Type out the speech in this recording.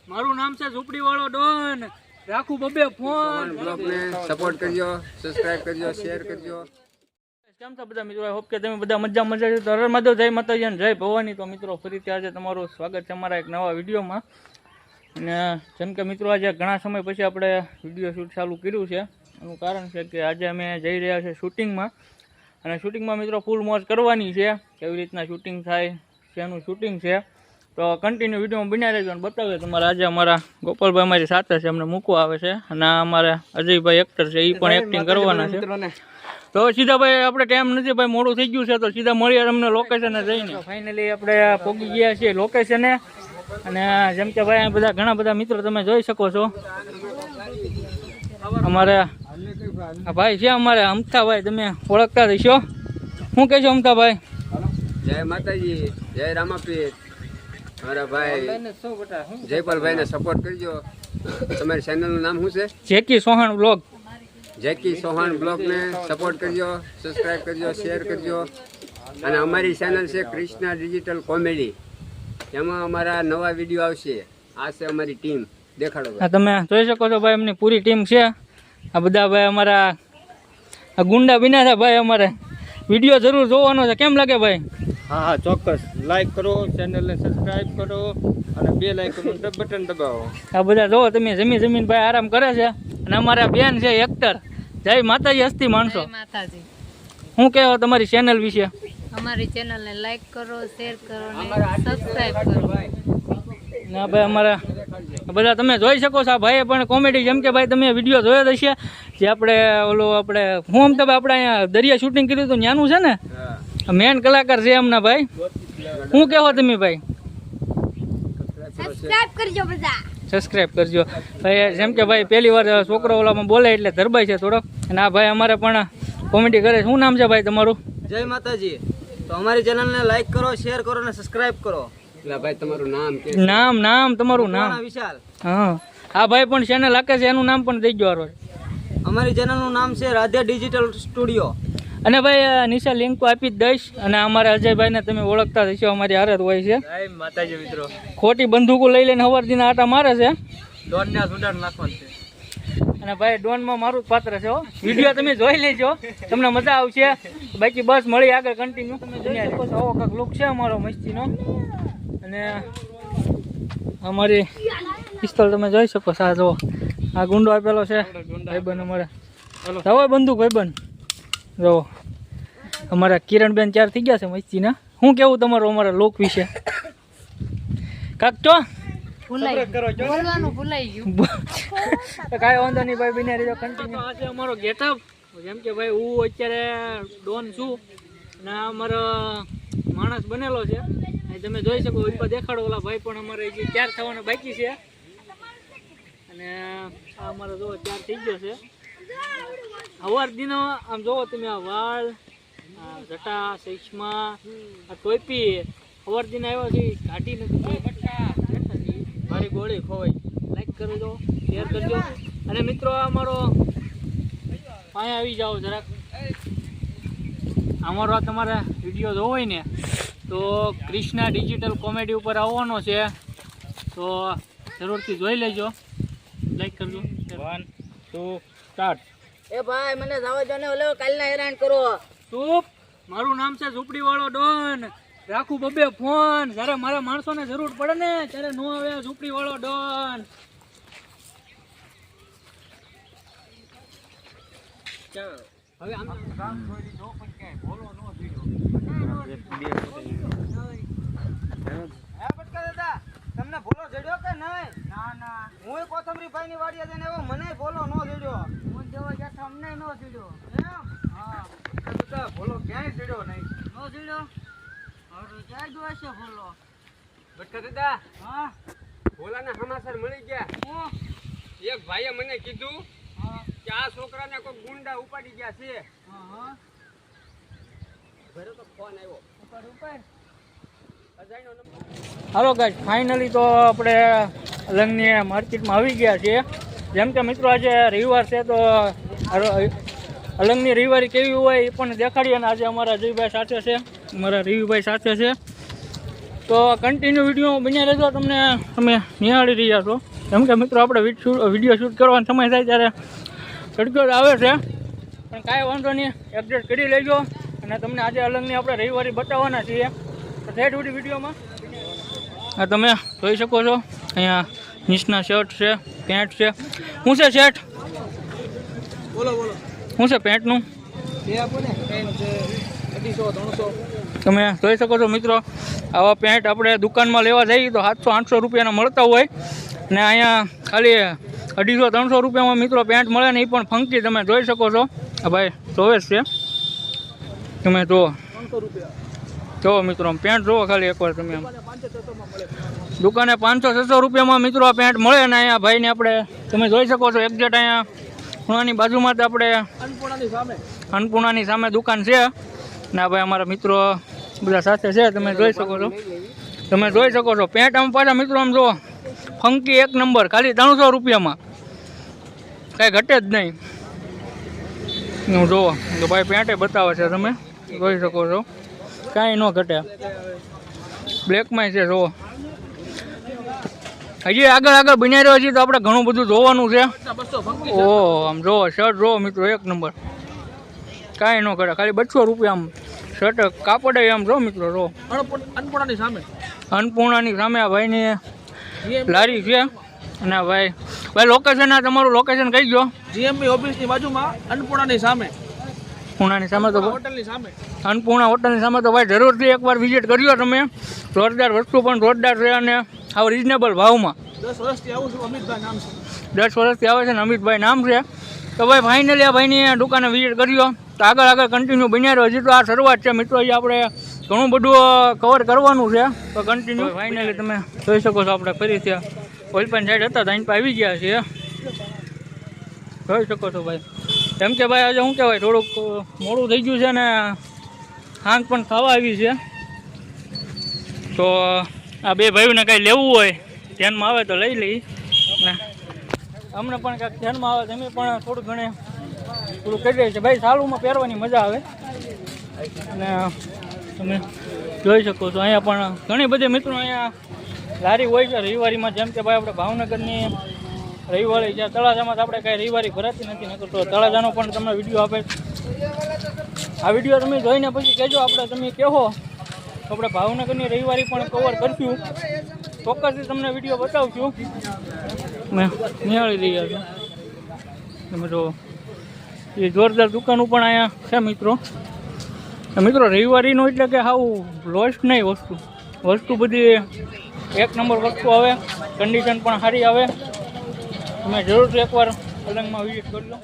મારું નામ છે ઝૂંપડી વાળો ડોન, રાખું બબે ફોન. બ્લોગને સપોર્ટ કરજો, સબસ્ક્રાઇબ કરજો, શેર કરજો. કેમ છો બધા મિત્રો? આઈ હોપ કે તમે બધા મજા છે. તો હર મહાદેવ, જય માતાજી અને જય ભવાની. તો મિત્રો ફરીથી આજે તમારું સ્વાગત છે અમારા એક નવા વિડીયોમાં. અને જેમ કે મિત્રો આજે ઘણા સમય પછી આપણે વિડીયો શૂટ ચાલુ કર્યું છે. એનું કારણ છે કે આજે અમે જઈ રહ્યા છીએ શૂટિંગમાં. અને શૂટિંગમાં મિત્રો ફૂલ મોજ કરવાની છે. કેવી રીતના શૂટિંગ થાય, શેનું શૂટિંગ છે, તો કન્ટિન્યુ વિડીયોમાં બનાવી રહેજો અને બતાવે તમારે. આજે અમારા ગોપાલભાઈ અમારી સાથે છે, અમને મૂકવા આવે છે. અને અમારા અજયભાઈ એક્ટર છે, એ પણ એક્ટિંગ કરવાના છે. તો સીધા ભાઈ આપણે ટાઈમ નથી ભાઈ, મોડું થઈ ગયું છે, તો સીધા મળીએ તમને લોકેશને જઈને. ફાઇનલી આપણે પહોંચી ગયા છીએ લોકેશને. અને જેમ કે ભાઈ બધા ઘણા બધા મિત્રો તમે જોઈ શકો છો. અમારે ભાઈ છે અમારે અમથાભાઈ, તમે ઓળખતા થઈશો. શું કહેશો અમથાભાઈ? જય માતાજી, જય રામાપીર. મારા ભાઈ જયપાલભાઈ ને સપોર્ટ કરજો. તમારી ચેનલનું નામ શું છે? જેકી સોહાણ બ્લોગ. જેકી સોહાણ બ્લોગને સપોર્ટ કરજો, સબસ્ક્રાઇબ કરજો, શેર કરજો. અને અમારી ચેનલ છે કૃષ્ણા ડિજિટલ કોમેડી. એમાં અમારા નવા વિડીયો આવશે. આ છે અમારી ટીમ, દેખાડો. હા, તમે જોઈ શકો છો ભાઈ, એમની પૂરી ટીમ છે. આ બધા ભાઈ અમારા ગુંડા બન્યા છે ભાઈ. અમારે વિડીયો જરૂર જોવાનો છે. કેમ લાગે ભાઈ? હા હા, ચોક્કસ. લાઈક કરો, ચેનલને સબસ્ક્રાઇબ કરો અને બેલ આઇકન બટન દબાવો. આ બધા જોવો તમે, જમીન ભાઈ આરામ કરે છે. અને અમારા બેન છે એક્ટર. જય માતાજી, હસ્તી માણસો. માતાજી. શું કહેવો તમારી ચેનલ વિશે? અમારી ચેનલને લાઈક કરો, શેર કરો અને સબસ્ક્રાઇબ કરો. ના ભાઈ, અમારા બધા તમે જોઈ શકો છો. આ ભાઈ પણ કોમેડી, જેમ કે ભાઈ તમે વિડીયો જોયો હશે જે આપણે હું અમતા ભાઈ આપણે અહીંયા દરિયા શૂટિંગ કર્યું હતું ત્યાંનું છે ને, મેન કલાકાર છે એમના ભાઈ. શું કહેવો તમે ભાઈ? સબસ્ક્રાઇબ કરજો બધા. સબસ્ક્રાઇબ કરજો ભાઈ. જેમ કે ભાઈ પહેલી વાર છોકરો ઓલામાં બોલે એટલે ધરબાઈ છે થોડોક. અને આ ભાઈ અમારે પણ કોમેડી કરે છે. શું નામ છે ભાઈ તમારું? જય માતાજી. તો અમારી ચેનલને લાઈક કરો, શેર કરો અને સબસ્ક્રાઇબ કરો. એટલે ભાઈ તમારું નામ કે? નામ તમારું નામ? વિશાલ. હા, આ ભાઈ પણ ચેનલ આકે છે, એનું નામ પણ દઈ ગયો. અમારી ચેનલનું નામ છે રાધે ડિજિટલ સ્ટુડિયો. અને ભાઈ નીચે લિંક તો આપી જ દઈશ. અને અમારા અજયભાઈને તમે ઓળખતા થશો, અમારી હારે જ હોય છે. જય માતાજી મિત્રો. ખોટી બંદૂકો લઈ લઈને હવારદીના આટા મારે છે. ડોનને સુડાન નાખવાનું છે. અને ભાઈ ડોનમાં મારું જ પાત્ર છે. વિડીયો તમે જોઈ લેજો, તમને મજા આવશે. બાકી બસ મળી આગળ કન્ટિન્યુ. તમે જોઈ શકો છો, આવો કાંક લુક છે અમારો મસ્તીનો. અને અમારી પિસ્તોલ તમે જોઈ શકો છો. આ જો આ ગુંડો આપેલો છે ભાઈબંધ અમારે. હવે બંદૂક ભાઈબંધ જો અમારા કિરણબેન 4 થઈ ગયા છે મસ્તીના. શું કેવું તમારું અમારા લોક વિશે? કાક તો બોલવાનું ભૂલાઈ ગયું. કાંઈ વાંધો નહીં ભાઈ, બને રહેજો કન્ટિન્યુ. આજે અમારો ગેટઅપ, જેમ કે ભાઈ હું અત્યારે ડોન છું અને અમારો માણસ બનેલો છે. તમે જોઈ શકો ઉપર દેખાડો. ઓલા ભાઈ પણ અમારે જે 4 થવાના બાકી છે. અને આ અમારો જો 4 થઈ ગયો છે. હવાર દિનો આમ જોવો તમે, આ વાળ, આ જટા, ચશ્મા, આ ટોપી હવાર દિન આવ્યો છે, કાઢી નથી. મારી ગોળી ખોવાઈ. લાઈક કરજો, શેર કરજો. અને મિત્રો અમારો અહીંયા આવી જાઓ જરાક. અમારો આ તમારે વિડીયો જોવો હોય ને તો કૃષ્ણા ડિજિટલ કોમેડી ઉપર આવવાનો છે, તો જરૂરથી જોઈ લેજો. લાઈક કરજો. 1 2 સ્ટાર્ટ. એ ભાઈ મને જવા દો ને, ઓલો કાલના હેરાન કરો. ચૂપ. મારું નામ છે ઝૂંપડી વાળો ડોન, રાખું બબે ફોન. જ્યારે મારા માણસોને જરૂર પડે ને ત્યારે નો આવે ઝૂંપડી વાળો ડોન. હવે આમ કામ છોડી દીધો પણ ક્યાંય બોલો ન દીધો. દાદા તમને ભોલો જડ્યો કે નહીં? ના હું કોથમરી ભાઈ ની વાડીએ જઈને એવો મને ભોલો નો જડ્યો. હું જેવો જઠો અમને નો દીધો. એમ? હા. દાદા ભોલો ક્યાંય જડ્યો નહીં. નો દીધો. હવે ક્યાં જો છે બોલો? બટકા દાદા, હા ભોલાના સમાચાર મળી ગયા. એક ભાઈએ મને કીધું કે આ છોકરાને કોઈ ગુંડા ઉપાડી ગયા છે. ઘરે તો ફોન આવ્યો. હાલો ગાઈસ, ફાઇનલી તો આપણે અલંગની માર્કેટમાં આવી ગયા છીએ. જેમ કે મિત્રો આજે રવિવાર છે, તો અલંગની રવિવારી કેવી હોય એ પણ દેખાડીએ. અને આજે અમારા અજયભાઈ સાથે છે, અમારા રવિભાઈ સાથે છે. તો તો કન્ટિન્યુ વિડીયો બન્યા રહેજો, તમને તમે નિહાળી રહ્યા છો. કેમ કે મિત્રો આપણે વિડીયો શૂટ કરવાનો સમય થાય ત્યારે તડકો આવે છે, પણ કાંઈ વાંધો નહીં, એડજસ્ટ કરી લેજો. અને તમને આજે અલગની આપણે રવિવારે બતાવવાના છીએ. તો સેટ સુધી વિડીયોમાં આ તમે જોઈ શકો છો. અહીંયા નીચના શર્ટ છે, પેન્ટ છે. શું છે શર્ટ? બોલો બોલો શું છે પેન્ટનું? બે આપો ને છે 250-300. તમે જોઈ શકો છો મિત્રો, આવા પેન્ટ આપણે દુકાનમાં લેવા જઈએ તો 700-800 રૂપિયાના મળતા હોય, ને અહીંયા ખાલી 250-300 રૂપિયામાં મિત્રો પેન્ટ મળે ને, એ પણ ફંકી. તમે જોઈ શકો છો. આ ભાઈ જોવે છે, તમે જુઓ, 300 રૂપિયા જુઓ મિત્રો, પેન્ટ જુઓ ખાલી એકવાર તમે. દુકાને 500-600 રૂપિયામાં મિત્રો આ પેન્ટ મળે ને અહીંયા ભાઈને આપણે તમે જોઈ શકો છો. એક્ઝેક્ટ અહીંયા ખૂણાની બાજુમાં જ આપણે અન્નપૂર્ણાની સામે દુકાન છે. ને આ ભાઈ અમારા મિત્રો બધા સાથે છે, તમે જોઈ શકો છો. તમે જોઈ શકો છો પેન્ટ આમ પાછા મિત્રો આમ જુઓ, ફંકી એક નંબર, ખાલી 300 રૂપિયામાં, કાંઈ ઘટે જ નહીં. હું જુઓ તો ભાઈ પેન્ટે બતાવે છે, તમે જોઈ શકો છો, કાંઈ ન ઘટે. બ્લેકમાં છે જુઓ. હજી આગળ બન્યા રહ્યો છે તો આપણે ઘણું બધું જોવાનું છે. ઓહ આમ જુઓ શર્ટ જુઓ મિત્રો, એક નંબર, કાંઈ ન ઘટે, ખાલી 200 રૂપિયા. આમ શર્ટ કાપડ આમ જો મિત્રો, જો અન્નપૂર્ણાની સામે અન્નપૂર્ણાની સામે આ ભાઈની લારી છે. અને ભાઈ લોકેશન, આ તમારું લોકેશન કહી ગયો. જીએમબી ઓફિસની બાજુમાં અન્નપૂર્ણાની સામે, પૂર્ણાની સામે તો હોટલની સામે. અન્નપૂર્ણા હોટલની સામે તો ભાઈ જરૂરથી એકવાર વિઝિટ કરજો તમે. જોરદાર વસ્તુ પણ જોરદાર છે, અને આવ રિઝનેબલ ભાવમાં. 10 વર્ષથી આવું છું, અમિતભાઈ નામ છે. 10 વર્ષથી આવે છે ને, અમિતભાઈ નામ છે. તો ભાઈ ફાઇનલી આ ભાઈની દુકાને વિઝિટ કર્યો. તો આગળ કન્ટિન્યુ બન્યા રહ્યો. હજી તો આ શરૂઆત છે મિત્રો, હજી આપણે ઘણું બધું કવર કરવાનું છે. તો કન્ટિન્યુ ફાઇનલી તમે જોઈ શકો છો, આપણે ફરીથી ઓલપાન સાઈડ હતા ત્યાં આવી ગયા છીએ. જોઈ શકો છો ભાઈ. કેમ કે ભાઈ આજે શું કહેવાય, થોડુંક મોડું થઈ ગયું છે ને હાંગ પણ ખાવા આવી છે. તો આ બે ભાઈઓને કાંઈ લેવું હોય ધ્યાનમાં આવે તો લઈ લઈ, ને અમને પણ કાંઈક ધ્યાનમાં આવે તમે પણ થોડું ઘણે થોડું કરી દે છે. ભાઈ સાલુમાં પહેરવાની મજા આવે. અને તમે જોઈ શકો છો અહીંયા પણ ઘણી બધી મિત્રો અહીંયા લારી હોય છે રવિવારીમાં. જેમ કે ભાઈ આપણે ભાવનગરની રવિવારી છે, તળાજામાં તો આપણે કાંઈ રવિવારી ભરાતી નથી, નકર તો તળાજાનો પણ તમને વિડીયો આપે. આ વિડીયો તમે જોઈને પછી કહેજો, આપણે તમે કહો તો આપણે ભાવનગરની રવિવારી પણ કવર કરશું. ચોક્કસથી તમને વિડીયો બતાવશું. મેં નિહાળી રહ્યા છું તમે જો, એ જોરદાર દુકાનો પણ અહીંયા છે મિત્રો. રવિવારીનું એટલે કે હાવ લોસ્ટ નહીં, વસ્તુ બધી એક નંબર વસ્તુ આવે, કન્ડિશન પણ સારી આવે. તમે જરૂરથી એકવાર અલંગમાં વિઝિટ કરજો.